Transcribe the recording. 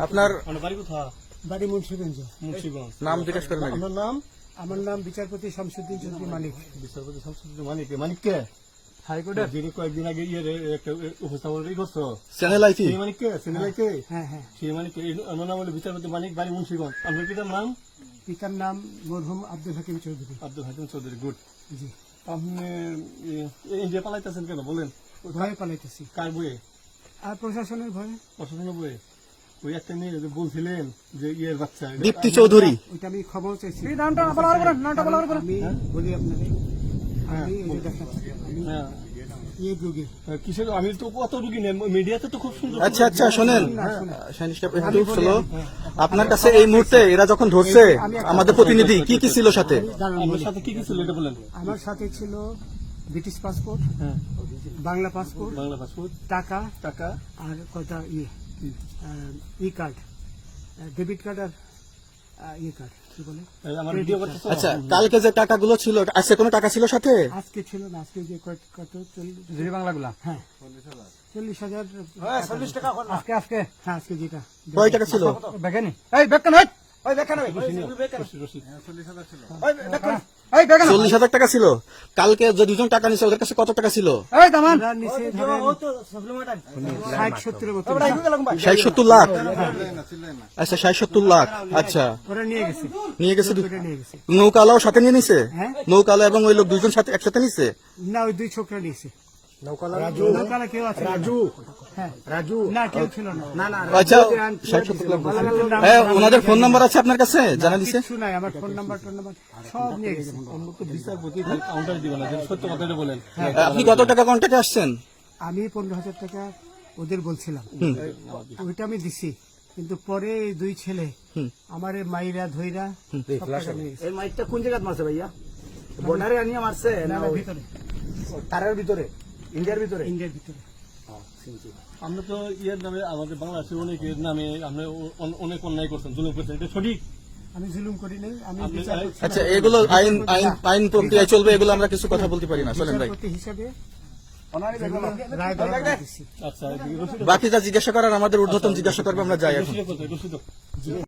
আপনার বাড়ি কোথায়? বাড়ি মুন্সিগঞ্জ। মুন্সিগঞ্জ। নাম জিজ্ঞেস করেন নাকি? আমার নাম বিচারপতি শামসুদ্দিন চৌধুরী মানিক। বিচারপতি শামসুদ্দিন মানিক। মানিক কে? হাইকোর্টের যিনি কয়েকদিন আগে একটা উপস্থাপন করছো। চ্যানেল আইপি সেই মানিক কে? চ্যানেল কে? হ্যাঁ হ্যাঁ। সেই মানিক আমার নাম হলো বিচারপতি মানিক, বাড়ি মুন্সিগঞ্জ। আপনার পিতার নাম? পিতার নাম মরহুম আব্দুল হাকিম চৌধুরী। আব্দুল হাকিম চৌধুরী। গুড। জি। আপনি ইন্ডিয়া পালাইতেছেন কেন বলেন? ভয়ে পালাইতেছি। কার বইয়ে? আর প্রশাসনের ভয়ে। প্রশাসনের বইয়ে? ওই একটা মেয়ে যে বলছিলেন যে ইয়ের বাচ্চা দীপ্তি চৌধুরী। ওইটা আমি খবর চাইছি। আমি বলি আপনাদের আমি এই যে দেখাচ্ছি, আমি হ্যাঁ এই রোগী। কিসের? আমি তো কত রুগী নেই, মিডিয়াতে তো খুব সুন্দর। আচ্ছা আচ্ছা শোনেন, একটু slow। আপনার কাছে এই মুহূর্তে এরা যখন ধরছে আমাদের প্রতিনিধি কি কি ছিল সাথে? আপনার সাথে কি কি ছিল এটা বলেন? আমার সাথে ছিল ব্রিটিশ পাসপোর্ট, হ্যাঁ, বাংলা পাসপোর্ট, বাংলা পাসপোর্ট, টাকা টাকা, আর কয়টা ই কার্ড, ডেবিট কার্ড আর ই কার্ড কি বলে আমার ভিডিও করতেছো? আচ্ছা, কালকে যে টাকাগুলো ছিল, আজকে কোনো টাকা ছিল সাথে? আজকে ছিল না, আজকে যে কত 40 বাংলাগুলা। হ্যাঁ 40,000 টাকা আজকে আজকে হ্যাঁ আজকে যেটা কয় টাকা ছিল? বেকানি এই বেকান হই ওই বেকান হই রশিদ 40,000 টাকা ছিল। কালকে যে দুজন টাকা নিছে ওদের কাছে কত টাকা ছিল? এই দামান আমরা নিচে ধরেন 60-70 মতো 60-70 লাখ। আচ্ছা 60-70 লাখ। আচ্ছা, ওরা নিয়ে গেছে, নিয়ে গেছে। ওটা নিয়ে গেছে। নৌকালাও সাথে নিয়ে নিছে? হ্যাঁ। নৌকালা এবং ওই লোক দুজন সাথে একসাথে নিছে? না ওই দুই ছোকরা নিয়েছে। নৌকালা কেউ আছে? হ্যাঁ রাজু না, কেউ ছিল না। আচ্ছা 60-70 লাখ। হ্যাঁ, ওনাদের ফোন নাম্বার আছে আপনার কাছে? জানা দিছে? কিছু নাই, আমার ফোন নাম্বার সব নিয়ে গেছে। বিচারপতি কাউন্টার দিবেন না, সত্য কথাটা বলেন। আপনি কত টাকা কন্ট্যাক্টে আসছেন? আমি 15,000 টাকা ওদের বলছিলাম, ওইটা আমি দিছি, কিন্তু পরে এই দুই ছেলে আমার মাইরা ধইরা সব টাকা নিয়ে গেছে। এই মাইকটা কোন জায়গায় মারছে ভাইয়া? বর্ডারে আনিয়ে মারছে না ওই ভিতরে, তারের ভিতরে, ইন্ডিয়ার ভিতরে? ইন্ডিয়ার ভিতরে। আমরা তো ইয়ের নামে আমাদের বাংলাদেশের অনেকের নামে আপনি অনেক অন্যায় করছেন, জুলুম করছেন, এটা সঠিক? আমি জুলুম করি নাই, আমি আপনি- বিচারপতি আচ্ছা, এগুলো আইন আইন আইন প্রক্রিয়ায় চলবে, এগুলো আমরা কিছু কথা বলতে পারি না। চলেন ভাই, বিচারপতি হিসাবে ওনারই রায় দেওয়া দিছি। আচ্ছা, রশিদ বাকি যা জিজ্ঞাসা করার আমাদের ঊর্ধ্বতন জিজ্ঞাসা করবে, আমরা যাই এখন। রশিদ